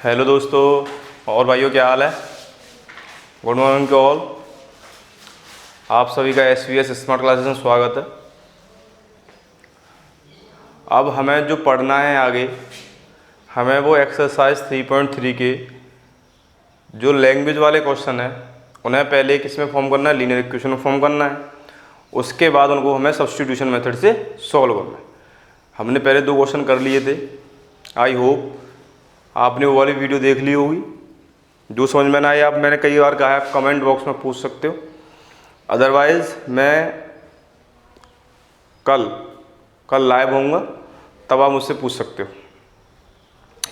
Hello दोस्तों और भाइयों, क्या हाल है। Good morning to all. आप सभी का SVS स्मार्ट क्लासेस में स्वागत है। अब हमें जो पढ़ना है आगे, हमें वो एक्सरसाइज 3.3 के जो लैंग्वेज वाले क्वेश्चन है उन्हें पहले किस में फॉर्म करना है, लीनियर इक्वेशन में फॉर्म करना है। उसके बाद उनको हमें सब्स्टिट्यूशन मेथड से सॉल्व करना है। हमने पहले 2 क्वेश्चन कर लिए थे। आई होप आपने वो वाली वीडियो देख ली होगी। जो समझ में ना आए, आप मैंने कई बार कहा है, आप कमेंट बॉक्स में पूछ सकते हो। अदरवाइज़ मैं कल लाइव होऊंगा, तब आप मुझसे पूछ सकते हो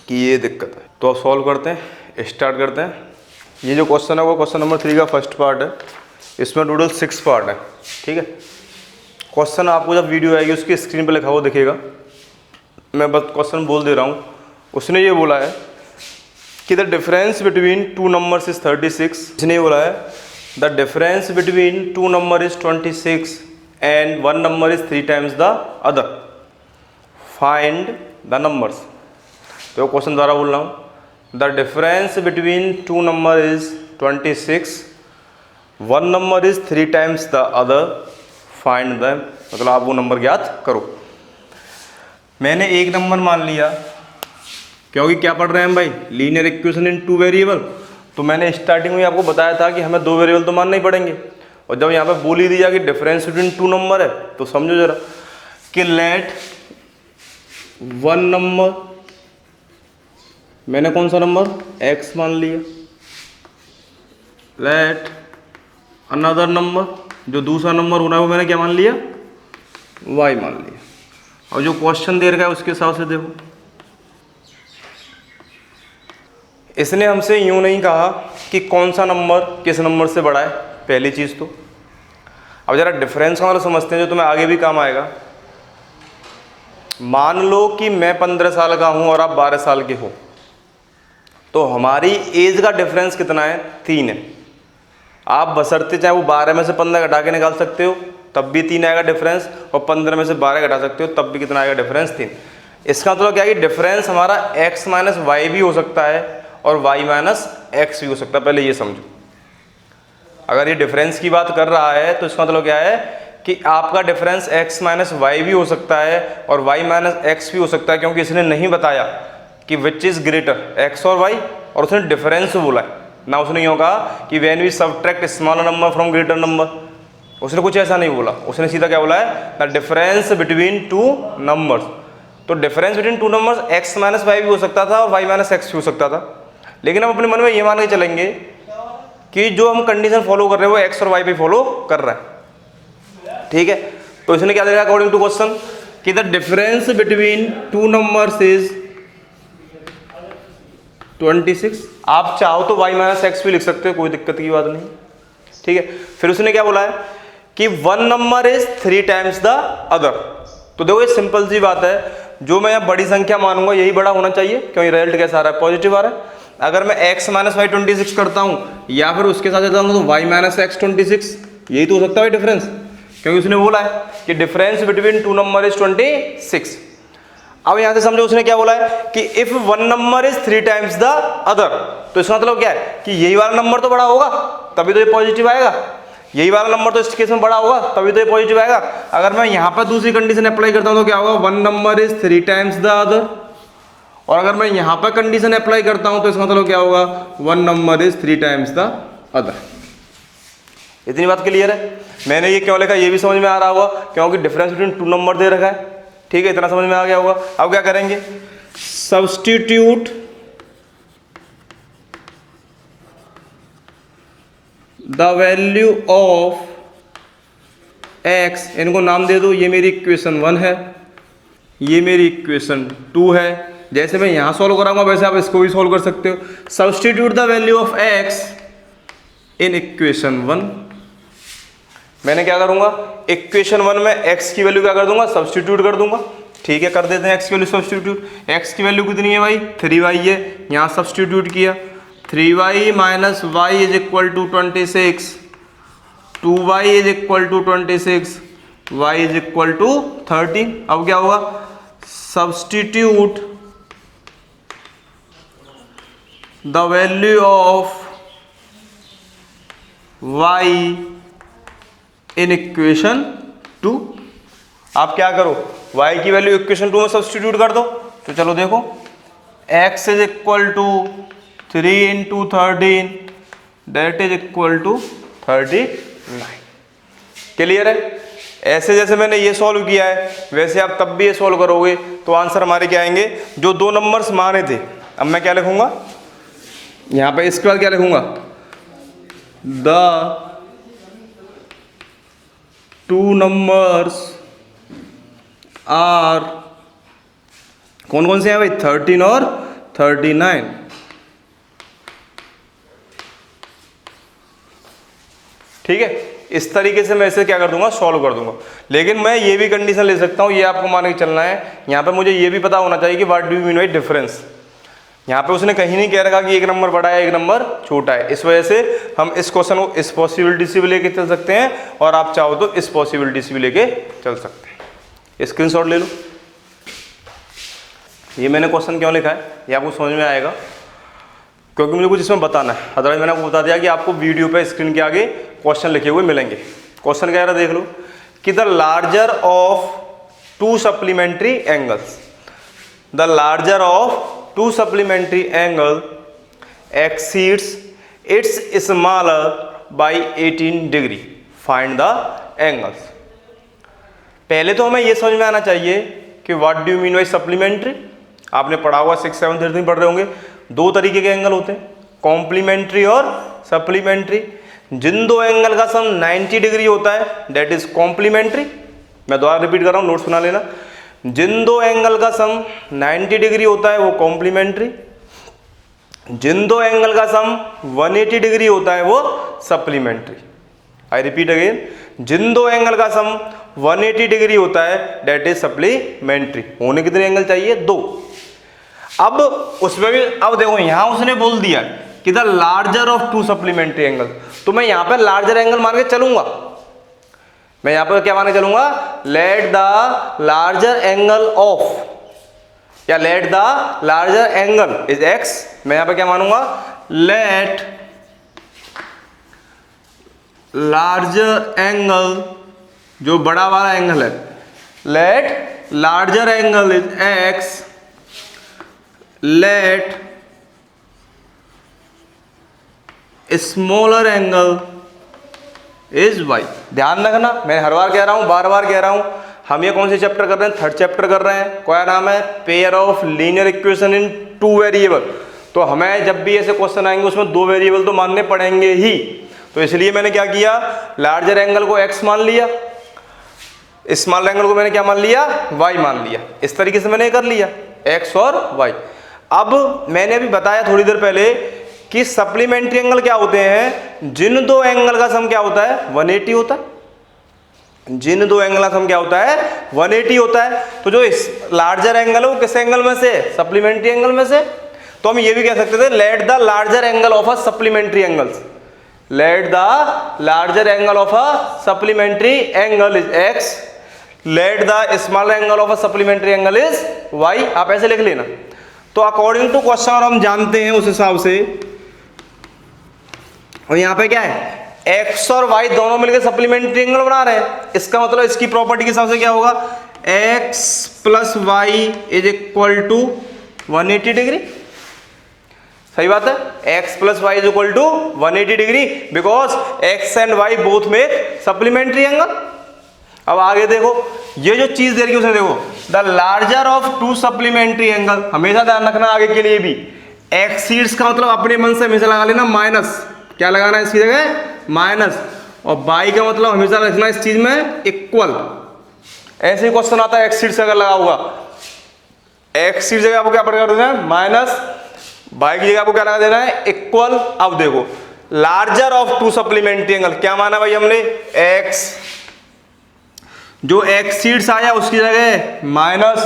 कि ये दिक्कत है। तो अब सॉल्व करते हैं, स्टार्ट करते हैं। ये जो क्वेश्चन है वो क्वेश्चन नंबर 3 का फर्स्ट पार्ट है। इसमें टोटल 6 पार्ट है, ठीक है। क्वेश्चन आपको जब वीडियो आएगी उसकी स्क्रीन पर लिखा हुआ दिखेगा। मैं बस क्वेश्चन बोल दे रहा हूँ। उसने ये बोला है कि the difference between 2 numbers is 36। इसने ये बोला है the difference between 2 number is 26 and 1 number is 3 times the other, find the numbers. तो क्वेश्चन द्वारा बोल रहा हूँ, the difference between 2 number is 26, 1 number is 3 times the other, find the, मतलब आप वो नंबर ज्ञात करो। मैंने एक नंबर मान लिया क्योंकि क्या पढ़ रहे हैं हम भाई, लीनियर इक्वेशन इन 2 वेरिएबल। तो मैंने स्टार्टिंग में आपको बताया था कि हमें 2 वेरिएबल तो मानना ही पड़ेंगे। और जब यहाँ पे बोल ही दिया कि डिफरेंस बिटवीन 2 नंबर है, तो समझो जरा कि लेट 1 नंबर, मैंने कौन सा नंबर x मान लिया, लेट अनदर नंबर, जो दूसरा नंबर हो रहा है वो मैंने क्या मान लिया, y मान लिया। और जो क्वेश्चन दे रखा है उसके हिसाब से देखो, इसने हमसे यूँ नहीं कहा कि कौन सा नंबर किस नंबर से बड़ा है, पहली चीज़ तो। अब ज़रा डिफरेंस वाला समझते हैं जो तुम्हें आगे भी काम आएगा। मान लो कि मैं 15 साल का हूँ और आप 12 साल के हो, तो हमारी एज का डिफरेंस कितना है, 3 है। आप बशर्ते चाहे वो 12 में से 15 घटा के निकाल सकते हो, तब भी 3 आएगा डिफरेंस, और 15 में से 12 घटा सकते हो, तब भी कितना आएगा डिफरेंस, 3। इसका मतलब क्या है कि डिफरेंस हमारा x माइनस वाई भी हो सकता है और y माइनस एक्स भी हो सकता है। पहले ये समझो, अगर ये डिफरेंस की बात कर रहा है तो इसका मतलब क्या है कि आपका डिफरेंस x माइनस वाई भी हो सकता है और y माइनस एक्स भी हो सकता है, क्योंकि इसने नहीं बताया कि विच इज ग्रेटर, x और y, और उसने डिफरेंस बोला है ना। उसने यूँ कहा कि when we subtract smaller number from greater number, उसने कुछ ऐसा नहीं बोला। उसने सीधा क्या बोला है, द डिफरेंस बिटवीन 2 नंबर्स। तो difference between 2 numbers x minus y भी हो सकता था और y माइनस एक्स भी हो सकता था। लेकिन हम अपने मन में ये मान के चलेंगे कि जो हम कंडीशन फॉलो कर रहे हैं वो x और y पे फॉलो कर रहा है, ठीक है। तो इसने क्या देखा अकॉर्डिंग टू क्वेश्चन कि the difference between 2 numbers is 26। आप चाहो तो y माइनस एक्स भी लिख सकते हो, कोई दिक्कत की बात नहीं, ठीक है। फिर उसने क्या बोला है कि 1 number is 3 times the other. तो देखो ये सिंपल सी बात है, जो मैं यहाँ बड़ी संख्या मानूंगा यही बड़ा होना चाहिए, क्योंकि रिजल्ट कैसा आ रहा है, पॉजिटिव आ रहा है। अगर मैं x माइनस वाई 26 करता हूँ या फिर उसके साथ जाता हूँ तो y माइनस एक्स 26, यही तो हो सकता है डिफरेंस, क्योंकि उसने बोला है कि डिफरेंस बिटवीन 2 नंबर इज 26। अब यहाँ से समझो उसने क्या बोला है कि if 1 number is 3 times the other, तो इसका मतलब क्या है कि यही वाला नंबर तो बड़ा होगा तभी तो ये पॉजिटिव आएगा, यही वाला नंबर तो इस केस में बड़ा होगा तभी तो ये पॉजिटिव आएगा। अगर मैं यहाँ पर दूसरी कंडीशन अप्लाई करता हूँ तो क्या होगा, 1 number is 3 times the other, और अगर मैं यहाँ पर कंडीशन अप्लाई करता हूँ तो इसका मतलब क्या होगा, 1 number is 3 times the other. इतनी बात क्लियर है। मैंने ये क्यों लिखा ये भी समझ में आ रहा होगा, क्योंकि डिफरेंस बिटवीन 2 नंबर दे रखा है, ठीक है। इतना समझ में आ गया होगा। अब क्या करेंगे, substitute the value of x, इनको नाम दे दो, ये मेरी इक्वेशन 1 है, ये मेरी इक्वेशन 2 है। जैसे मैं यहाँ सॉल्व कराऊंगा वैसे आप इसको भी सॉल्व कर सकते हो। Substitute the value of x in equation 1। मैंने क्या करूंगा, इक्वेशन 1 में x की वैल्यू क्या कर दूंगा, सब्स्टिट्यूट कर दूंगा, ठीक है। कर देते हैं x की वैल्यू सब्स्टिट्यूट। x की वैल्यू कितनी है भाई, 3y है, यहाँ सब्स्टिट्यूट किया, 3y minus y is equal to 26, 2y is equal to 26, y is equal to 30। अब क्या होगा, substitute the value of y in equation 2। आप क्या करो, y की वैल्यू इक्वेशन 2 में सब्स्टिट्यूट कर दो। तो चलो देखो, x is equal to 3 into 13 that is equal to 39। Clear है? ऐसे जैसे मैंने ये सॉल्व किया है वैसे आप तब भी ये सॉल्व करोगे तो आंसर हमारे क्या आएंगे, जो दो नंबर्स माने थे। अब मैं क्या लिखूंगा यहाँ पे, इसके बाद क्या लिखूंगा, द टू नंबर्स आर, कौन कौन से हैं भाई, 13 और 39। ठीक है, इस तरीके से मैं इसे क्या कर दूंगा, सॉल्व कर दूंगा। लेकिन मैं ये भी कंडीशन ले सकता हूँ, ये आपको मान के चलना है, यहाँ पे मुझे ये भी पता होना चाहिए कि what do you mean by difference. यहाँ पे उसने कहीं नहीं कह रखा कि एक नंबर बड़ा है एक नंबर छोटा है। इस वजह से हम इस क्वेश्चन को इस पॉसिबिलिटी से भी लेके चल सकते हैं और आप चाहो तो इस पॉसिबिलिटी से भी लेके चल सकते हैं। स्क्रीनशॉट ले लो। ये मैंने क्वेश्चन क्यों लिखा है ये आपको समझ में आएगा, क्योंकि मुझे कुछ इसमें बताना है। अदरवाइज मैंने आपको बता दिया कि आपको वीडियो पे स्क्रीन के आगे क्वेश्चन लिखे हुए मिलेंगे। क्वेश्चन क्या है देख लो कि the larger of to supplementary angles, the larger of to supplementary angle exceeds its smaller by 18 degree, find the angles. पहले तो हमें यह समझ में आना चाहिए कि what do you mean by supplementary. आपने पढ़ा हुआ 6, 7, 8 पढ़ रहे होंगे। दो तरीके के एंगल होते हैं, कॉम्प्लीमेंट्री और सप्लीमेंट्री। जिन दो एंगल का सम 90 डिग्री होता है डेट इज कॉम्प्लीमेंट्री। मैं दोबारा रिपीट कर रहा हूँ, नोट्स बना लेना। जिन दो एंगल का सम 90 डिग्री होता है वो कॉम्प्लीमेंट्री, जिन दो एंगल का सम 180 डिग्री होता है वो सप्लीमेंट्री। आई रिपीट अगेन, जिन दो एंगल का सम 180 डिग्री होता है डेट इज सप्लीमेंट्री। होने कितने एंगल चाहिए, दो। अब उसमें भी, अब देखो यहां उसने बोल दिया कि the larger of to supplementary angle, तो मैं यहां पे लार्जर एंगल मान के चलूंगा। मैं यहां पर क्या मान के चलूंगा, let the larger angle of, या let the larger angle is X. मैं यहां पर क्या मानूंगा, लेट लार्जर एंगल, जो बड़ा वाला एंगल है, let larger angle is x, let smaller angle is y. ध्यान रखना, मैं हर बार कह रहा हूं, बार बार कह रहा हूं, हम ये कौन से चैप्टर कर रहे हैं, थर्ड चैप्टर कर रहे हैं। क्या नाम है, pair of linear equation in two variable. तो हमें जब भी ऐसे क्वेश्चन आएंगे उसमें दो वेरिएबल तो मानने पड़ेंगे ही। तो इसलिए मैंने क्या किया, लार्जर एंगल को एक्स मान लिया, स्मॉल एंगल को मैंने क्या मान लिया, वाई मान लिया। इस तरीके से मैंने कर लिया, एक्स और वाई। अब मैंने अभी बताया थोड़ी देर पहले कि सप्लीमेंट्री एंगल क्या होते हैं, जिन दो एंगल का सम क्या होता है, 180 होता है। जिन दो एंगल का सम क्या होता है, 180 होता है। तो जो लार्जर एंगल है वो किस एंगल में से, सप्लीमेंट्री एंगल में से। तो हम ये भी कह सकते थे, let the larger angle of a supplementary angles, let the larger angle of a supplementary angle is x, let the small angle of a supplementary angle is y. आप ऐसे लिख लेना। तो अकॉर्डिंग टू क्वेश्चन और हम जानते हैं उस हिसाब से, और यहाँ पे क्या है, x और y दोनों मिलकर सप्लीमेंट्री एंगल बना रहे हैं। इसका मतलब इसकी प्रॉपर्टी के हिसाब से क्या होगा, x plus y is equal to 180 degree. सही बात है, x plus y is equal to 180 degree, because x and y both make supplementary angle. अब आगे देखो, ये जो चीज दे रही है उसने, देखो the larger of to supplementary angle. हमेशा ध्यान रखना आगे के लिए भी, एक्सीड्स का मतलब अपने मन से हमेशा लगा लेना माइनस, क्या लगाना है इसकी जगह, माइनस। और बाई का मतलब हमेशा रखना इस चीज में इक्वल। ऐसे ही क्वेश्चन आता है एक्सीड से अगर लगा हुआ, एक्सीड जगह आपको क्या कर देना है, माइनस, बाई की जगह आपको क्या लगा देना है, इक्वल। अब देखो larger of to supplementary angle क्या माना भाई हमने, एक्स, जो एक्सीड्स आया उसकी जगह माइनस,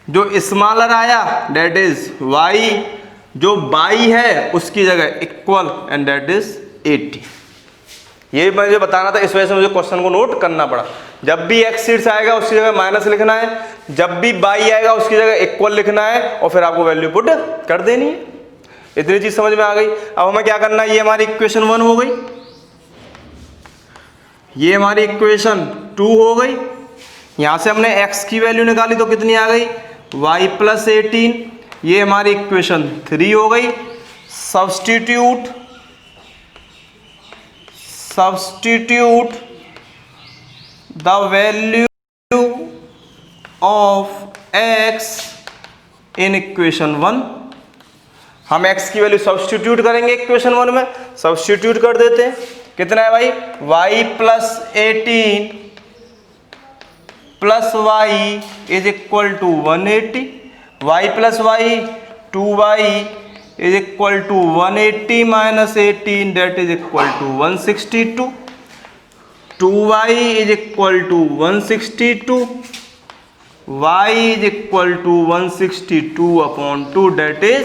जो स्मॉलर आया डेट इज वाई, जो बाई है उसकी जगह इक्वल, एंड डेट इज 80। ये मुझे बताना था, इस वजह से मुझे क्वेश्चन को नोट करना पड़ा। जब भी एक्सीड्स आएगा उसकी जगह माइनस लिखना है, जब भी बाई आएगा उसकी जगह इक्वल लिखना है, और फिर आपको वैल्यू पुट कर देनी है। इतनी चीज समझ में आ गई। अब हमें क्या करना है, ये हमारी इक्वेशन 1 हो गई, ये हमारी इक्वेशन 2 हो गई। यहां से हमने x की वैल्यू निकाली तो कितनी आ गई, y प्लस 18, ये हमारी इक्वेशन 3 हो गई। Substitute the value of x in equation 1। हम x की वैल्यू सब्स्टिट्यूट करेंगे इक्वेशन 1 में, सब्स्टिट्यूट कर देते हैं। कितना है भाई, y plus 18 plus y is equal to 180, y plus y 2y is equal to 180 minus 18 that is equal to 162, 2y is equal to 162, y is equal to 162 upon 2 that is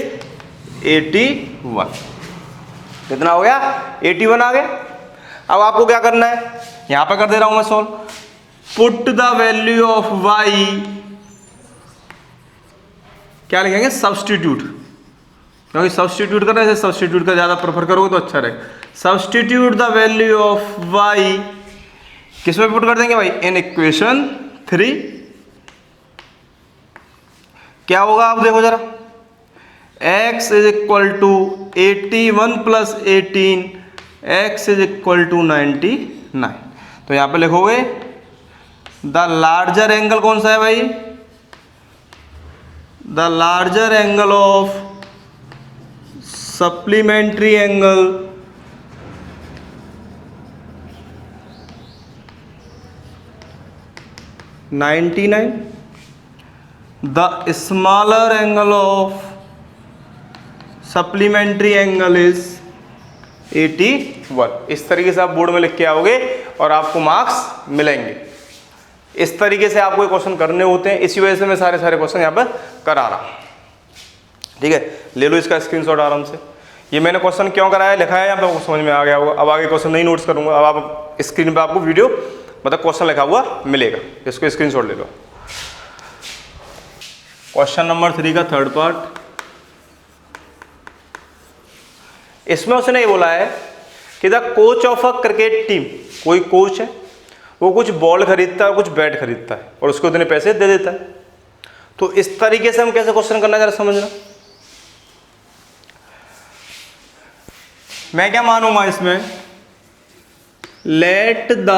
81। कितना हो गया, 81 आ गया। अब आपको क्या करना है, यहां पर कर दे रहा हूं मैं solve. Put the value of y, क्या लिखेंगे, सब्स्टिट्यूट, क्योंकि सब्स्टिट्यूट करने से सब्स्टिट्यूट का ज्यादा प्रेफर करोगे तो अच्छा रहेगा। Substitute the value of y किसमें पुट कर देंगे भाई, इन इक्वेशन 3। क्या होगा आप देखो जरा, x is equal to 81 plus 18, x is equal to 99। तो यहां पे लिखोगे द लार्जर एंगल कौन सा है भाई, the larger angle of supplementary angle (99), the smaller angle of supplementary angle is 81। इस तरीके से आप बोर्ड में लिख के आओगे और आपको मार्क्स मिलेंगे। इस तरीके से आपको क्वेश्चन करने होते हैं, इसी वजह से मैं सारे क्वेश्चन यहाँ पर करा रहा हूँ। ठीक है, ले लो इसका स्क्रीनशॉट आराम से। ये मैंने क्वेश्चन क्यों कराया, लिखा है यहाँ पे, आपको समझ में आ गया होगा। अब आगे क्वेश्चन नहीं नोट्स करूँगा, अब आप स्क्रीन पे आपको वीडियो मतलब क्वेश्चन लिखा हुआ मिलेगा, इसको स्क्रीनशॉट ले लो। क्वेश्चन नंबर 3 का थर्ड पार्ट, इसमें उसने ये बोला है कि the coach of a cricket team, कोई कोच है, वो कुछ बॉल खरीदता है, कुछ बैट खरीदता है और उसको इतने पैसे दे देता है। तो इस तरीके से हम कैसे क्वेश्चन करना, जरा समझना। मैं क्या मानूंगा इसमें, let the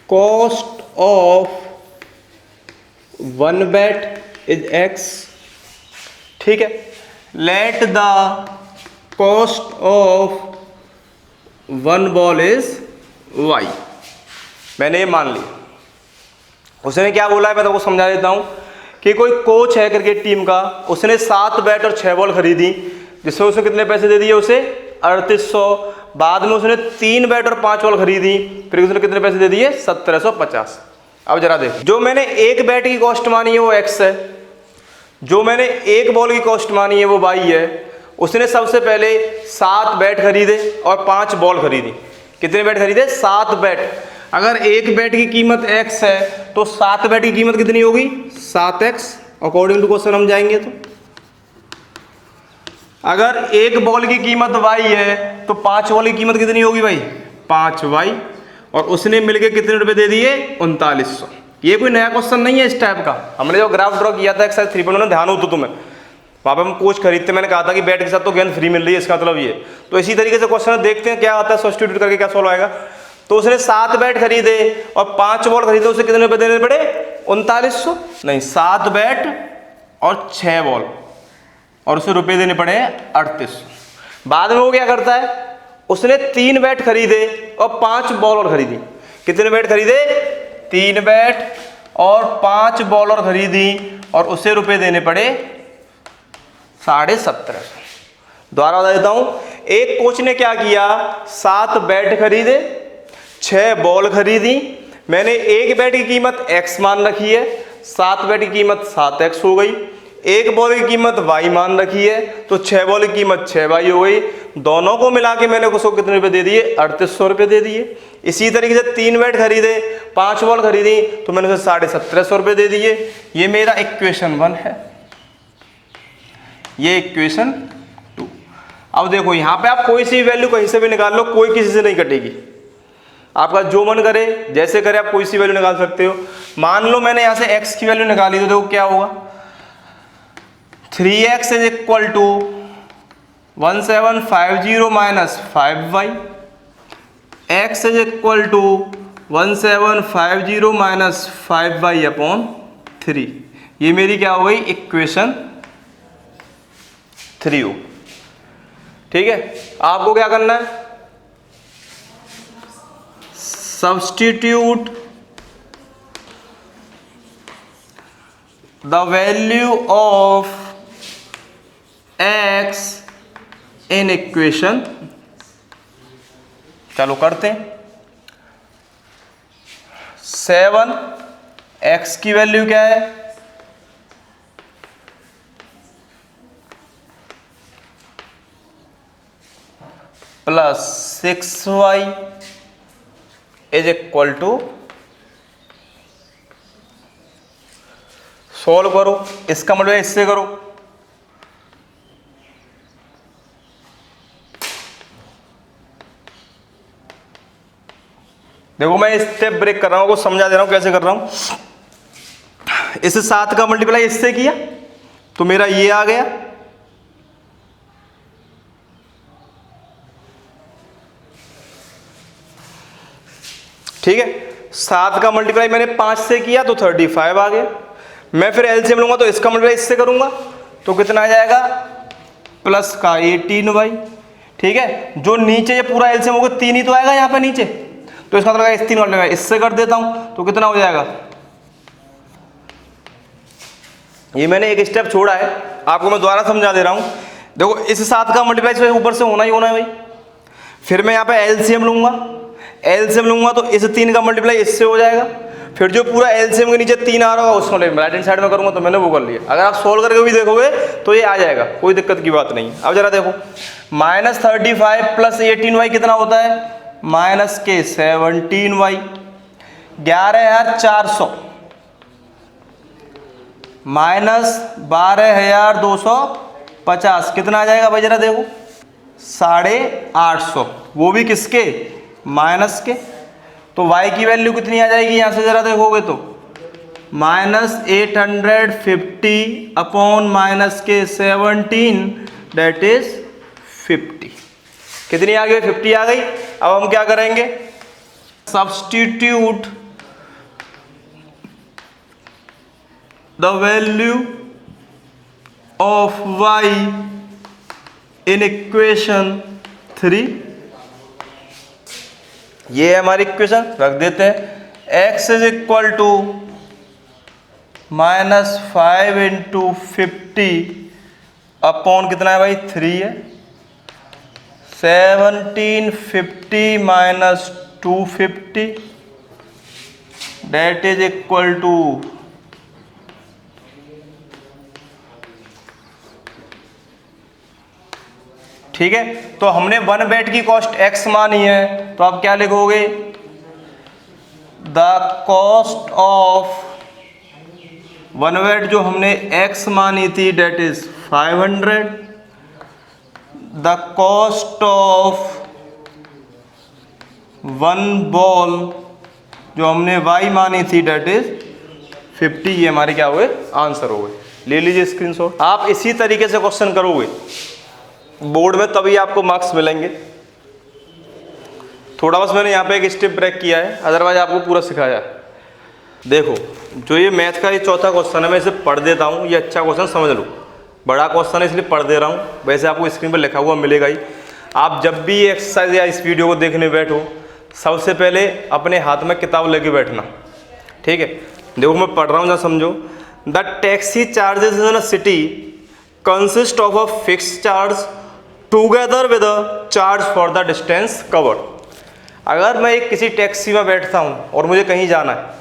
cost of one bat is x, ठीक है, let the cost of one ball is y। मैंने ये मान लिया। उसने क्या बोला है मैं तो आपको समझा देता हूं कि कोई कोच है क्रिकेट टीम का, उसने 7 बैट और 6 बॉल खरीदी, जिसमें उसने कितने पैसे दे दिए उसे 3800। बाद में उसने 3 बैट और 5 बॉल खरीदी, फिर उसने कितने पैसे दे दिए 1750। अब जरा देख, जो मैंने एक बैट की कॉस्ट मानी है वो x है, जो मैंने एक बॉल की कॉस्ट मानी है वो y है। उसने सबसे पहले 7 बैट खरीदे और 5 बॉल खरीदी। कितने बैट खरीदे, 7 बैट। अगर एक बैट की कीमत x है तो 7 बैट की कीमत कितनी होगी, 7x। अकॉर्डिंग टू क्वेश्चन हम जाएंगे तो अगर एक बॉल की कीमत y है तो 5 बॉल की कीमत कितनी होगी भाई, 5y। और उसने मिलके कितने रुपए दे दिए, 3900। ये कोई नया क्वेश्चन नहीं है इस टाइप का, हमने जो ग्राफ ड्रॉ किया था एक्सरसाइज 3.1 में, ध्यान हो तो तुम्हें, वहाँ पे हम कोच खरीदते, मैंने कहा था कि बैट के साथ तो गेंद फ्री मिल रही है, इसका मतलब ये। तो इसी तरीके से क्वेश्चन देखते हैं क्या आता है, सब्स्टिट्यूट करके क्या सॉल्व आएगा। तो उसने 7 बैट खरीदे और 5 बॉल खरीदे, उसे कितने रुपए देने पड़े, 3900 नहीं, 7 बैट और 6 बॉल और उसे रुपए देने पड़े 3800। बाद में वो क्या करता है, उसने 3 बैट खरीदे और 5 बॉल और खरीदी। कितने बैट खरीदे, 3 बैट और 5 बॉल और खरीदी और उसे रुपए देने पड़े 1750। दोबारा बता देता हूं, एक कोच ने क्या किया, 7 बैट खरीदे, 6 बॉल खरीदी। मैंने एक बैट की कीमत x मान रखी है, 7 बैट की कीमत 7x हो गई। एक बॉल की कीमत y मान रखी है तो 6 बॉल की कीमत 6y हो गई। दोनों को मिला के मैंने उसको कितने रुपए दे दिए, 3800 रुपए दे दिए। इसी तरीके से 3 बैट खरीदे, 5 बॉल खरीदी तो मैंने उसे 1750 रुपए दे दिए। ये मेरा इक्वेशन 1 है, ये इक्वेशन 2। अब देखो यहाँ पे आप कोई सी वैल्यू कहीं से भी निकाल लो, कोई किसी से नहीं कटेगी। आपका जो मन करे जैसे करे आप कोई सी वैल्यू निकाल सकते हो। मान लो मैंने यहाँ से x की वैल्यू निकाली तो देखो क्या होगा, 3x is equal to 1750 minus 5y, x is equal to 1750 minus 5y upon 3। ये मेरी क्या हो गई, इक्वेशन 3 हो। ठीक है, आपको क्या करना है, substitute the value of x in equation। चलो करते हैं। 7 x की वैल्यू क्या है, plus 6y is equal to, solve करो, इसका मतलब इससे करो, देखो मैं स्टेप ब्रेक कर रहा हूं, आपको समझा दे रहा हूं कैसे कर रहा हूं। इस 7 का मल्टीप्लाई इससे किया तो मेरा ये आ गया, ठीक है। 7 का मल्टीप्लाई मैंने 5 से किया तो 35 आ गया। मैं फिर एलसीएम लूंगा तो इसका मल्टीप्लाई इससे करूंगा तो कितना आ जाएगा, प्लस का 18y। ठीक है, जो नीचे ये पूरा एलसीएम होगा 3 ही तो आएगा यहाँ पे नीचे, तो इसका मतलब इस 3 मल्टीप्लाई इससे कर देता हूं तो कितना हो जाएगा। ये मैंने एक स्टेप छोड़ा है, आपको मैं दोबारा समझा दे रहा हूं। देखो इस 7 का मल्टीप्लाई ऊपर से होना ही होना है भाई। फिर मैं यहाँ पे एलसीएम लूंगा तो इस 3 का मल्टीप्लाई इससे हो जाएगा। फिर जो पूरा एलसीएम के नीचे 3 आ रहा होगा उसको राइट हैंड साइड में करूंगा तो मैंने वो कर लिया। अगर आप सोल्व करके भी देखोगे तो ये आ जाएगा, कोई दिक्कत की बात नहीं। अब जरा देखो, -35 प्लस 18y कितना होता है, माइनस के 17y, 11400 माइनस 12250 कितना आ जाएगा भाई, जरा देखो 850, वो भी किसके, माइनस के। तो y की वैल्यू कितनी आ जाएगी यहां से जरा देखोगे तो -850 अपॉन माइनस के 17 दैट इज 50। कितनी आ गई, 50 आ गई। अब हम क्या करेंगे, substitute the value of y in equation 3। ये है हमारी इक्वेशन, रख देते हैं। x is equal to -5 into 50 upon कितना है भाई, 3 है। 1750 minus 250 that is equal to ठीक है। तो हमने 1 बेड की कॉस्ट x मानी है, तो आप क्या लिखोगे, द कॉस्ट ऑफ 1 बेड जो हमने x मानी थी that is 500, the cost of 1 ball जो हमने y मानी थी डेट इज 50। ये हमारे क्या हुए, आंसर हो गए। ले लीजिए स्क्रीनशॉट। आप इसी तरीके से क्वेश्चन करोगे बोर्ड में तभी आपको मार्क्स मिलेंगे। थोड़ा बस मैंने यहाँ पे एक स्टेप ब्रेक किया है, अदरवाइज आपको पूरा सिखाया है। देखो जो ये मैथ का ये चौथा क्वेश्चन है, मैं इसे पढ़ देता हूँ, ये अच्छा क्वेश्चन समझ लो। बड़ा क्वेश्चन है इसलिए पढ़ दे रहा हूँ, वैसे आपको स्क्रीन पर लिखा हुआ मिलेगा ही। आप जब भी ये एक्सरसाइज या इस वीडियो को देखने बैठो सबसे पहले अपने हाथ में किताब लेके बैठना, ठीक है। देखो मैं पढ़ रहा हूँ, जरा समझो। The taxi charges in a city consist of a fixed charge together with a charge for the distance covered. अगर मैं एक किसी टैक्सी में बैठता हूँ और मुझे कहीं जाना है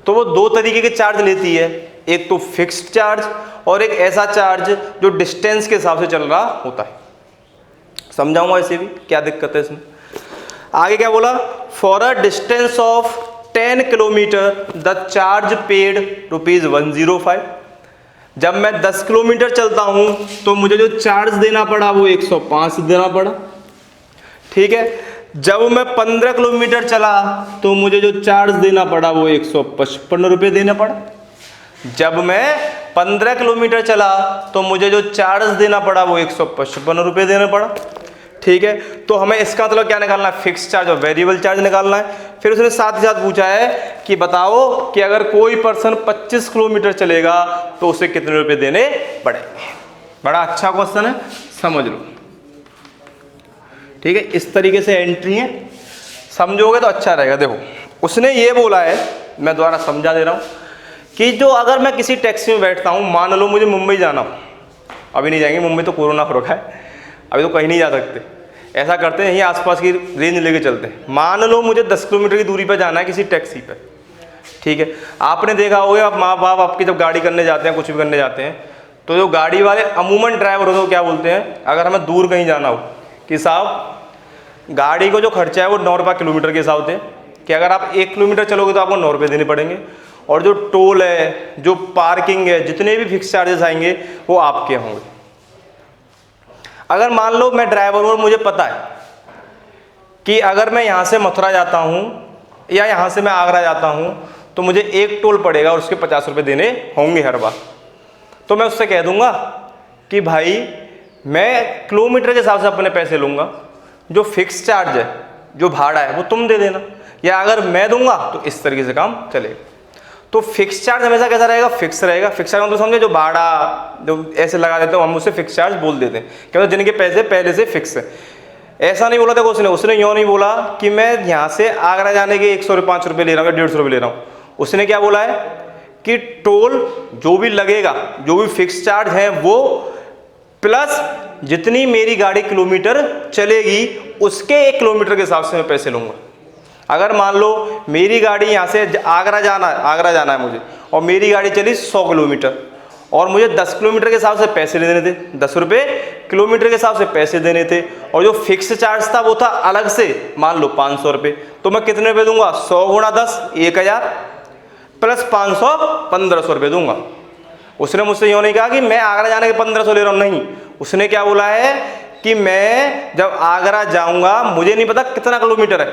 तो वो 2 तरीके के चार्ज लेती है, एक तो फिक्स्ड चार्ज और एक ऐसा चार्ज जो डिस्टेंस के हिसाब से चल रहा होता है। समझाऊंगा इसे भी, क्या दिक्कत है इसमें। आगे क्या बोला, for a distance of 10 kilometre the charge paid ₹105। जब मैं 10 किलोमीटर चलता हूं तो मुझे जो चार्ज देना पड़ा वो 105 देना पड़ा। ठीक है, जब मैं 15 किलोमीटर चला तो मुझे जो चार्ज देना पड़ा वो 155 रुपये देना पड़ा। जब मैं 15 किलोमीटर चला तो मुझे जो चार्ज देना पड़ा वो 155 रुपये देना पड़ा। ठीक है, तो हमें इसका मतलब क्या निकालना है, फिक्स चार्ज और वेरिएबल चार्ज निकालना है। फिर उसने साथ ही साथ पूछा है कि बताओ कि अगर कोई पर्सन 25 किलोमीटर चलेगा तो उसे कितने रुपए देने पड़ेंगे। बड़ा अच्छा क्वेश्चन है, समझ लो। ठीक है, इस तरीके से एंट्री है, समझोगे तो अच्छा रहेगा। देखो उसने ये बोला है, मैं दोबारा समझा दे रहा हूँ कि जो अगर मैं किसी टैक्सी में बैठता हूँ, मान लो मुझे मुंबई जाना हो, अभी नहीं जाएंगे, मुंबई तो कोरोना हो रखा है, अभी तो कहीं नहीं जा सकते। ऐसा करते हैं, यहीं आसपास की रेंज लेके चलते हैं। मान लो मुझे 10 किलोमीटर की दूरी पर जाना है किसी टैक्सी पे। ठीक है, आपने देखा होगा आप माँ बाप आपकी जब गाड़ी करने जाते हैं, कुछ भी करने जाते हैं, तो जो गाड़ी वाले अमूमन ड्राइवर होते हैं क्या बोलते हैं, अगर हमें दूर कहीं जाना हो कि साहब गाड़ी को जो खर्चा है वो 9 रुपये किलोमीटर के हिसाब से, कि अगर आप 1 किलोमीटर चलोगे तो आपको 9 रुपये देने पड़ेंगे, और जो टोल है, जो पार्किंग है, जितने भी फिक्स चार्जेस आएंगे वो आपके होंगे। अगर मान लो मैं ड्राइवर हूँ और मुझे पता है कि अगर मैं यहाँ से मथुरा जाता हूँ या यहाँ से मैं आगरा जाता हूँ तो मुझे एक टोल पड़ेगा और उसके 50 रुपये देने होंगे हर बार, तो मैं उससे कह दूंगा कि भाई मैं किलोमीटर के हिसाब से अपने पैसे लूँगा, जो फिक्स चार्ज है, जो भाड़ा है वो तुम दे देना, या अगर मैं दूंगा तो इस तरीके से काम चलेगा। तो फिक्स चार्ज हमेशा कैसा रहेगा, फिक्स रहेगा। फिक्स चार्ज मतलब समझे, जो भाड़ा जो ऐसे लगा देते हो हम उसे फिक्स चार्ज बोल देते हैं, क्योंकि जिनके पैसे पहले से फिक्स है। ऐसा नहीं बोला था उसने यूँ नहीं बोला कि मैं यहाँ से आगरा जाने के 105 रुपये ले रहा हूँ या 150 रुपये ले रहा हूँ। उसने क्या बोला है कि टोल जो भी लगेगा, जो भी फिक्स चार्ज है वो प्लस जितनी मेरी गाड़ी किलोमीटर चलेगी उसके 1 किलोमीटर के हिसाब से मैं पैसे लूँगा। अगर मान लो मेरी गाड़ी यहाँ से आगरा जाना है मुझे, और मेरी गाड़ी चली 100 किलोमीटर और मुझे 10 किलोमीटर के हिसाब से पैसे देने थे, 10 रुपये किलोमीटर के हिसाब से पैसे देने थे, और जो फिक्स चार्ज था वो था अलग से, मान लो 500 रुपये, तो मैं कितने रुपये दूंगा, 100 गुणा 10 1000 प्लस 500 1500 रुपये दूंगा। उसने मुझसे यूँ नहीं कहा कि मैं आगरा जाने के 1500 ले रहा हूँ, नहीं, उसने क्या बोला है कि मैं जब आगरा जाऊँगा मुझे नहीं पता कितना किलोमीटर है,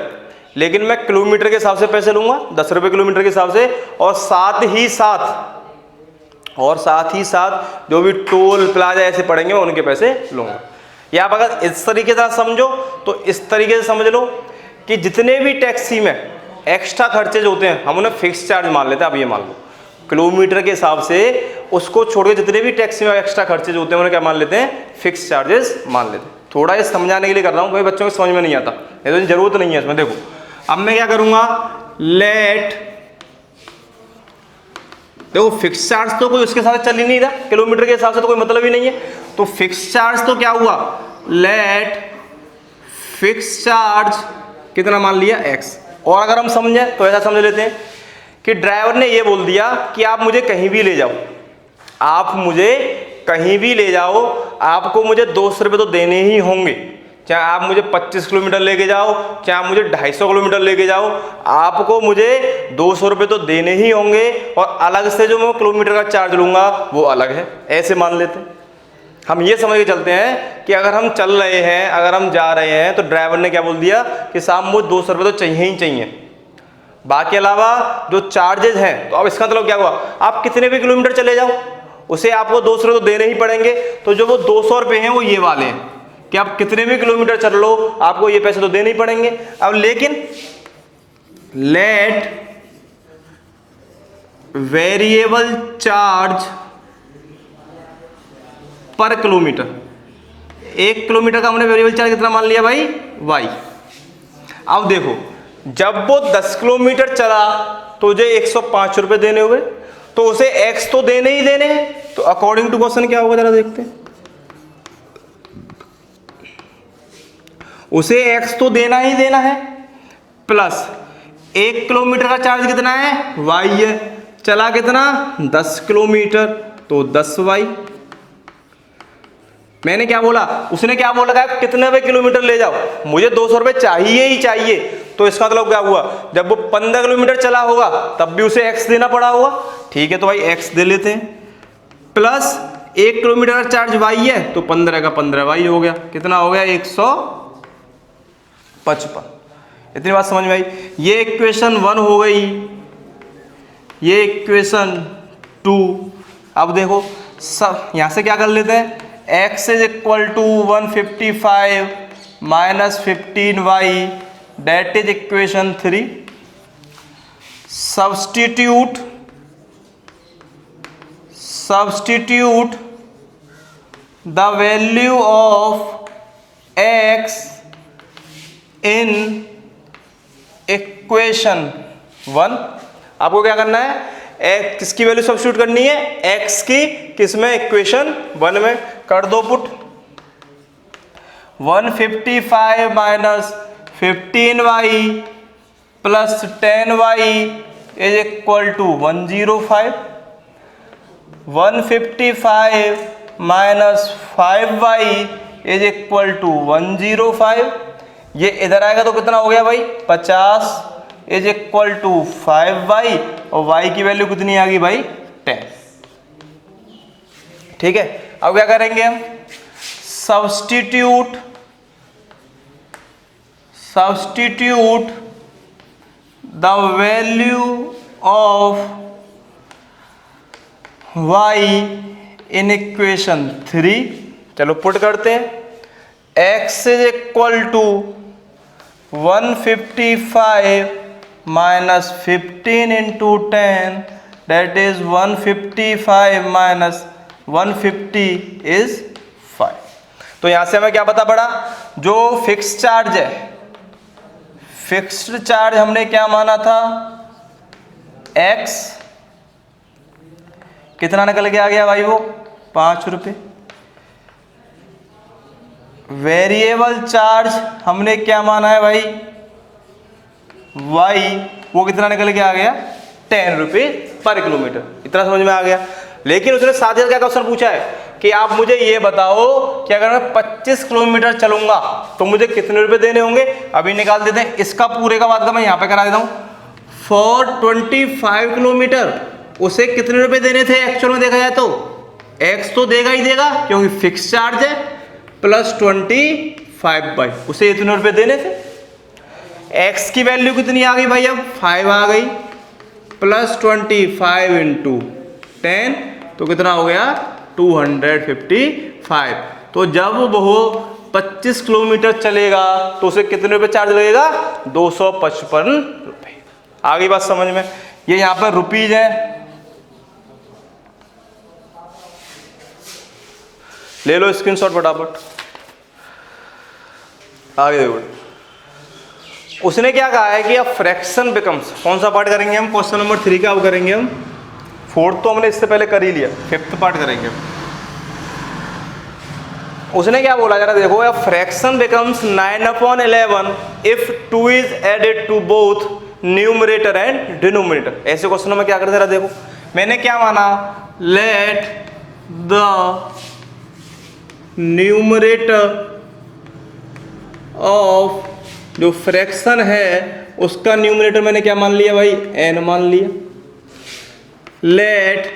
लेकिन मैं किलोमीटर के हिसाब से पैसे लूंगा, 10 रुपये किलोमीटर के हिसाब से, और साथ ही साथ जो भी टोल प्लाजा ऐसे पड़ेंगे मैं उनके पैसे लूंगा। या आप अगर इस तरीके से समझो तो इस तरीके से समझ लो कि जितने भी टैक्सी में एक्स्ट्रा खर्चे जो होते हैं हम उन्हें फिक्स चार्ज मान लेते हैं। अब ये मान लो किलोमीटर के हिसाब से उसको छोड़ के जितने भी टैक्सी में एक्स्ट्रा खर्चे जो होते हैं उन्हें क्या मान लेते हैं, फिक्स चार्जेस मान लेते हैं। थोड़ा ये समझाने के लिए कर रहा हूँ, कोई बच्चों को समझ में नहीं आता, नहीं तो जरूरत नहीं है इसमें। देखो अब मैं क्या करूंगा, देखो फिक्स चार्ज तो कोई उसके साथ चल ही नहीं रहा, किलोमीटर के हिसाब से तो कोई मतलब ही नहीं है, तो फिक्स चार्ज तो क्या हुआ, लेट फिक्स चार्ज कितना मान लिया x। और अगर हम समझे तो ऐसा समझ लेते हैं कि ड्राइवर ने ये बोल दिया कि आप मुझे कहीं भी ले जाओ, आपको मुझे 200 रुपये तो देने ही होंगे, चाहे आप मुझे 25 किलोमीटर लेके जाओ, चाहे आप मुझे 250 किलोमीटर लेके जाओ, आपको मुझे 200 रुपये तो देने ही होंगे, और अलग से जो मैं किलोमीटर का चार्ज लूँगा वो अलग है। ऐसे मान लेते हैं हम, ये समझ के चलते हैं कि अगर हम चल रहे हैं, अगर हम जा रहे हैं, तो ड्राइवर ने क्या बोल दिया कि साहब मुझे 200 रुपये तो चाहिए ही चाहिए, बाकी अलावा जो चार्जेस हैं, तो अब इसका मतलब क्या हुआ, आप कितने भी किलोमीटर चले जाओ उसे आपको 200 रुपये तो देने ही पड़ेंगे। तो जो वो 200 रुपये हैं वो ये वाले हैं कि आप कितने भी किलोमीटर चल लो आपको ये पैसे तो देने ही पड़ेंगे। अब लेकिन लेट वेरिएबल चार्ज पर किलोमीटर, 1 किलोमीटर का हमने वेरिएबल चार्ज कितना मान लिया भाई, y। अब देखो जब वो 10 किलोमीटर चला तो मुझे 105 रुपये देने हुए, तो उसे x तो देने ही देने हैं, तो अकॉर्डिंग टू क्वेश्चन क्या होगा जरा देखते हैं, उसे x तो देना ही देना है, प्लस 1 किलोमीटर का चार्ज कितना है, y है, चला कितना 10 किलोमीटर तो 10y। मैंने क्या बोला, उसने क्या बोला है कितने रुपए किलोमीटर ले जाओ, मुझे 200 रुपये चाहिए ही चाहिए, तो इसका मतलब क्या हुआ, जब वो 15 किलोमीटर चला होगा तब भी उसे x देना पड़ा होगा। ठीक है, तो भाई x दे लेते हैं, प्लस 1 किलोमीटर का चार्ज वाई है तो 15 का 15 वाई हो गया, कितना हो गया 155। इतनी बात समझ में आई। ये इक्वेशन 1 हो गई, ये इक्वेशन 2। अब देखो सब यहां से क्या कर लेते हैं, x is equal to 155 minus 15y, that is equation 3। Substitute the value of x in equation 1। आपको क्या करना है, x किसकी वैल्यू सब्स्टिट्यूट करनी है, x की किसमें, इक्वेशन 1 में। कर दो put, 155 minus 15y plus 10y is equal to 105। 155 minus 5y is equal to 105। ये इधर आएगा तो कितना हो गया भाई 50 इज इक्वल टू 5y, और y की वैल्यू कितनी आ गई भाई 10। ठीक है, अब क्या करेंगे हम, substitute the value of y in equation 3। चलो पुट करते हैं, x is equal to 155 minus 15 into 10, that is 155 minus 150 is 5। तो यहां से हमें क्या पता पड़ा, जो फिक्स चार्ज है, फिक्स्ड चार्ज हमने क्या माना था x, कितना निकल के आ गया भाई वो 5 रुपये। वेरिएबल चार्ज हमने क्या माना है भाई y, वो कितना निकल के आ गया 10 रुपये पर किलोमीटर। इतना समझ में आ गया। लेकिन उसने साथ ही क्या क्वेश्चन पूछा है कि आप मुझे ये बताओ कि अगर मैं 25 किलोमीटर चलूंगा तो मुझे कितने रुपए देने होंगे। अभी निकाल देते हैं, इसका पूरे का बाद का मैं यहाँ पे करा देता हूँ। फॉर 25 किलोमीटर उसे कितने रुपए देने थे एक्चुअल में देखा जाए तो, x तो देगा ही देगा क्योंकि फिक्स चार्ज है, प्लस 25 उसे इतने रुपए देने थे। x की वैल्यू कितनी आ गई भाई, अब 5 आ गई, प्लस 25 इंटू 10 तो कितना हो गया 255। तो जब वो 25 किलोमीटर चलेगा तो उसे कितने रुपए चार्ज लगेगा 255 रुपए। आ गई बात समझ में। ये यहां पर रुपीज है, ले लो स्क्रीनशॉट फटाफट। आगे देखो, उसने क्या कहा है कि अब फ्रैक्शन बिकम्स, कौन सा पार्ट करेंगे हम, क्वेश्चन नंबर 3 का अब करेंगे हम। 4th तो हमने इससे पहले कर ही लिया, 5th पार्ट करेंगे। उसने क्या बोला जरा देखो, अब fraction becomes 9/11 if 2 is added to both numerator and denominator. ऐसे क्वेश्चन में क्या करते जरा देखो, मैंने क्या माना, लेट द न्यूमरेटर ऑफ, जो फ्रैक्शन है उसका न्यूमरेटर मैंने क्या मान लिया भाई n मान लिया। लेट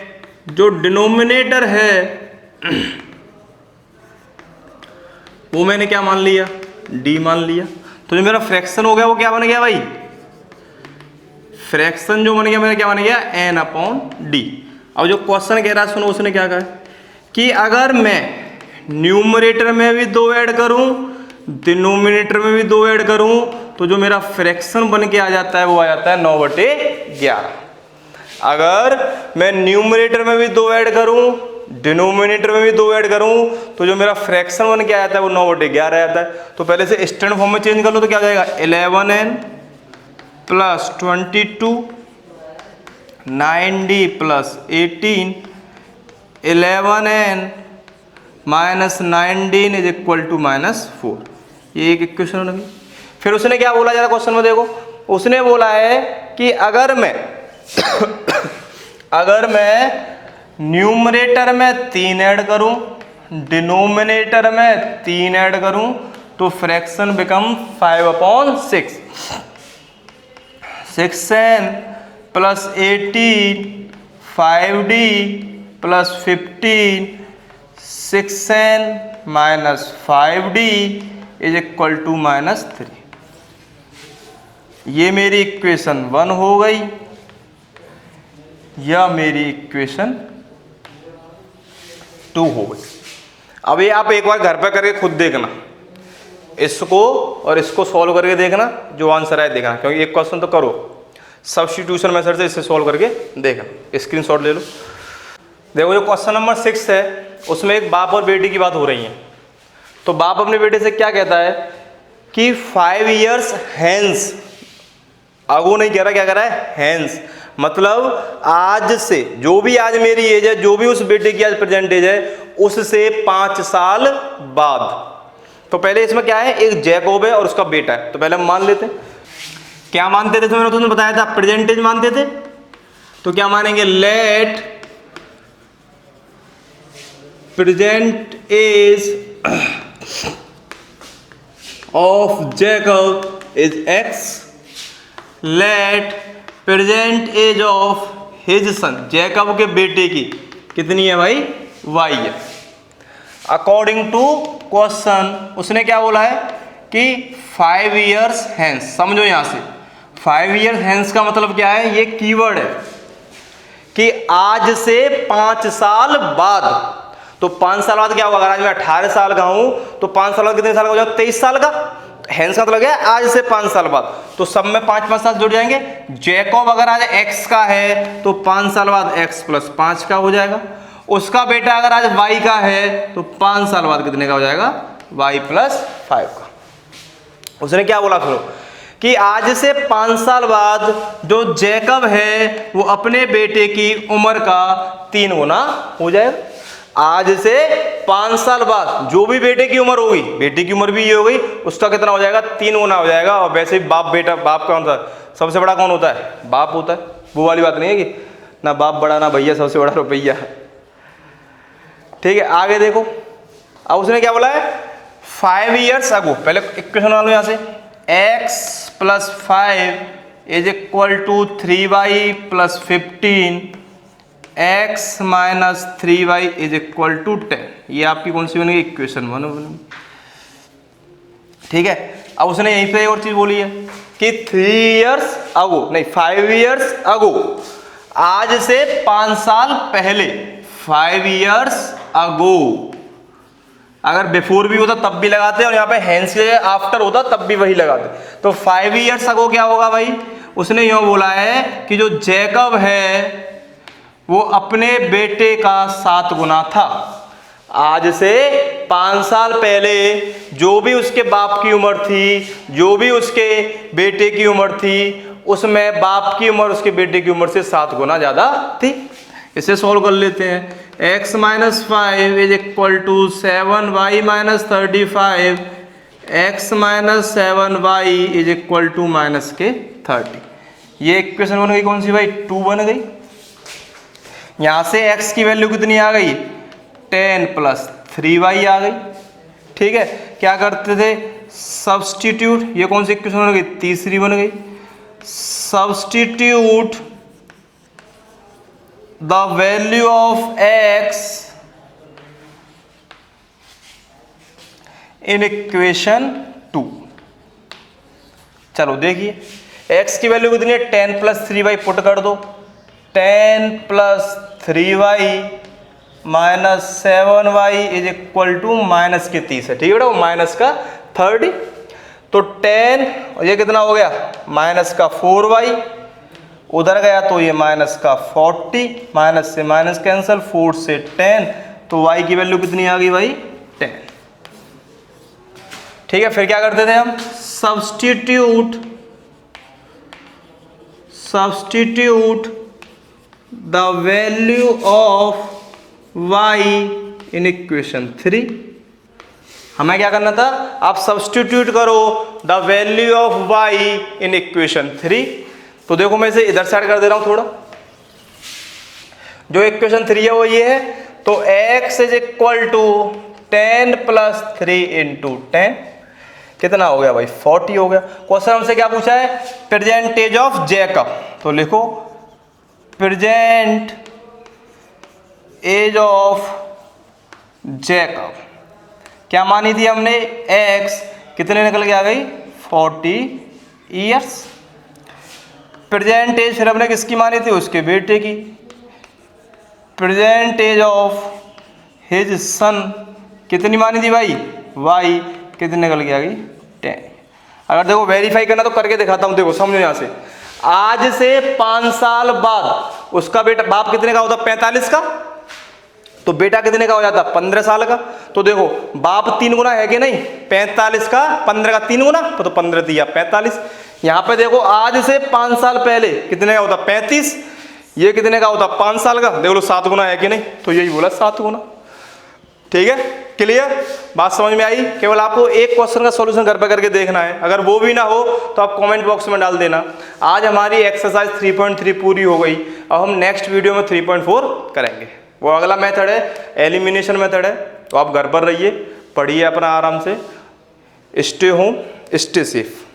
जो डिनोमिनेटर है वो मैंने क्या मान लिया d मान लिया। तो जो मेरा फ्रैक्शन हो गया वो क्या बन गया भाई, फ्रैक्शन जो बन गया मेरा क्या बन गया n/d। अब जो क्वेश्चन कह रहा है सुनो, उसने क्या कहा कि अगर मैं न्यूमरेटर में भी 2 ऐड करूं, डिनोमिनेटर में भी 2 ऐड करूं, तो जो मेरा फ्रैक्शन बन के आ जाता है वो आ जाता है 9/11। अगर मैं न्यूमरेटर में भी 2 ऐड करूं, डिनोमिनेटर में भी 2 ऐड करूं, तो जो मेरा फ्रैक्शन बन के आ जाता है वो 9/11 आ जाता है। तो पहले से स्टैंडर्ड फॉर्म में चेंज कर लो तो क्या हो जाएगा, 11n plus 22 9d plus 18 11n minus 19 is equal to -4। ये एक इक्वेशन लगी। फिर उसने क्या बोला जरा क्वेश्चन में देखो, उसने बोला है कि अगर मैं न्यूमरेटर में 3 ऐड करूं, डिनोमिनेटर में 3 ऐड करूं, तो fraction become 5/6। 6n plus 18 5d plus 15 6n minus 5d is equal to -3। ये मेरी इक्वेशन 1 हो गई, यह मेरी इक्वेशन 2 हो गई। अब ये आप एक बार घर पे करके खुद देखना, इसको और इसको सॉल्व करके देखना, जो आंसर है देखना, क्योंकि एक क्वेश्चन तो करो सब्स्टिट्यूशन मेथड से, इससे सॉल्व करके देखना। स्क्रीनशॉट ले लो। देखो जो क्वेश्चन नंबर 6 है उसमें एक बाप और बेटी की बात हो रही है। तो बाप अपने बेटे से क्या कहता है कि 5 years हैंस, अगो नहीं कह रहा, क्या कह रहा है, हैंस, मतलब आज से, जो भी आज मेरी एज है, जो भी उस बेटे की आज प्रेजेंट एज है, उससे 5 साल बाद। तो पहले इसमें क्या है, एक जैकब है और उसका बेटा है, तो पहले हम मान लेते हैं। क्या मानते थे, तो मैंने तुम्हें बताया था प्रेजेंट एज मानते थे। तो क्या मानेंगे, let present age of Jacob is x, let present age of his son, Jacob के बेटे की कितनी है भाई, y है। अकॉर्डिंग टू क्वेश्चन उसने क्या बोला है कि 5 years हैंस। समझो यहां से 5 years हैंस का मतलब क्या है, ये कीवर्ड है कि आज से 5 साल बाद। तो 5 साल बाद क्या होगा, अगर आज मैं 18 साल का हूं तो 5 साल बाद कितने साल का हो जाएगा, 23 साल का। हैंस का मतलब क्या है, आज से 5 साल बाद। तो सब में 5-5 साल जुड़ जाएंगे। जैकब अगर आज x का है तो 5 साल बाद x प्लस 5 का हो जाएगा। उसका बेटा अगर आज y का है तो 5 साल बाद कितने का हो जाएगा, y प्लस 5 का। उसने क्या बोला फिर कि आज से 5 साल बाद जो जैकब है वो अपने बेटे की उम्र का 3 गुना हो जाएगा। आज से 5 साल बाद जो भी बेटे की उम्र होगी, बेटे की उम्र भी ये हो गई, उसका कितना हो जाएगा, 3 गुना हो जाएगा। और वैसे ही बाप बेटा, बाप कौन सा सबसे बड़ा कौन होता है, बाप होता है। वो वाली बात नहीं है कि ना बाप बड़ा ना भैया, सबसे बड़ा रुपया। ठीक है, आगे देखो। अब उसने क्या बोला है, 5 years अगो, पहले इक्वेशन डालो यहाँ से, x plus 5 is equal to 3y plus 15 x minus 3y is equal to 10। ये आपकी कौन सी बनेगी, इक्वेशन 1 बनेगी। ठीक है, अब उसने यहीं पे एक और चीज बोली है कि 3 years अगो, नहीं 5 years अगो, आज से 5 साल पहले, 5 years अगो। अगर बिफोर भी होता तब भी लगाते, और यहाँ पे हैंस के आफ्टर होता तब भी वही लगाते। तो 5 years अगो क्या होगा भाई, उसने यूं बोला है कि जो जैकब है वो अपने बेटे का 7 गुना था। आज से 5 साल पहले जो भी उसके बाप की उम्र थी, जो भी उसके बेटे की उम्र थी, उसमें बाप की उम्र उसके बेटे की उम्र से 7 गुना ज्यादा थी। इसे सॉल्व कर लेते हैं। x minus 5 is equal to 7y minus 35, x minus 7y is equal to minus के 30। ये इक्वेशन बन गई कौन सी भाई, 2 बन गई। यहां से x की वैल्यू कितनी आ गई, 10 प्लस 3y आ गई। ठीक है, क्या करते थे, सब्स्टिट्यूट, ये कौन सी इक्वेशन बन गई, तीसरी बन गई। Substitute the value of x in equation 2। चलो देखिए, x की वैल्यू कितनी है, 10 प्लस 3y पुट कर दो, 10 plus 3y minus 7y is equal to minus के 30 है। ठीक है बेटा, वो माइनस का 30। तो 10 और ये कितना हो गया, माइनस का 4y, उधर गया तो ये माइनस का 40, माइनस से माइनस कैंसिल, 4 से 10, तो y की वैल्यू कितनी आ गई भाई, 10। ठीक है, फिर क्या करते थे हम, substitute the value of y in equation 3। हमें क्या करना था, आप सब्स्टिट्यूट करो the value of y in equation 3। तो देखो मैं इसे इधर साइड कर दे रहा हूं थोड़ा। जो इक्वेशन 3 है वो ये है, तो x is equal to 10 plus 3 into 10, कितना हो गया भाई, 40 हो गया। क्वेश्चन हमसे क्या पूछा है, प्रेजेंट एज ऑफ जैकब। तो लिखो प्रेजेंट एज ऑफ जैकब क्या मानी थी हमने, एक्स, कितने निकल के आ गई 40 ईयर्स। प्रेजेंट एज फिर हमने किसकी मानी थी, उसके बेटे की। Present age of his son कितनी मानी थी भाई, वाई, कितने निकल के आ गई 10। अगर देखो वेरीफाई करना तो करके दिखाता हूँ, देखो समझो यहाँ से, आज से 5 साल बाद उसका बेटा बाप कितने का होता 45 का, तो बेटा कितने का हो जाता 15 साल का। तो देखो बाप 3 गुना है कि नहीं, 45 का 15 का 3 गुना, तो 15 दिया 45। यहाँ पे देखो आज से 5 साल पहले कितने का होता 35, ये कितने का होता 5 साल का, देख लो 7 गुना है कि नहीं, तो यही बोला 7 गुना। ठीक है, क्लियर, बात समझ में आई। केवल आपको एक क्वेश्चन का सॉल्यूशन घर पे करके देखना है, अगर वो भी ना हो तो आप कमेंट बॉक्स में डाल देना। आज हमारी एक्सरसाइज 3.3 पूरी हो गई। अब हम नेक्स्ट वीडियो में 3.4 करेंगे, वो अगला मेथड है, एलिमिनेशन मेथड है। तो आप घर पर रहिए, पढ़िए अपना आराम से, स्टे होम स्टे सेफ।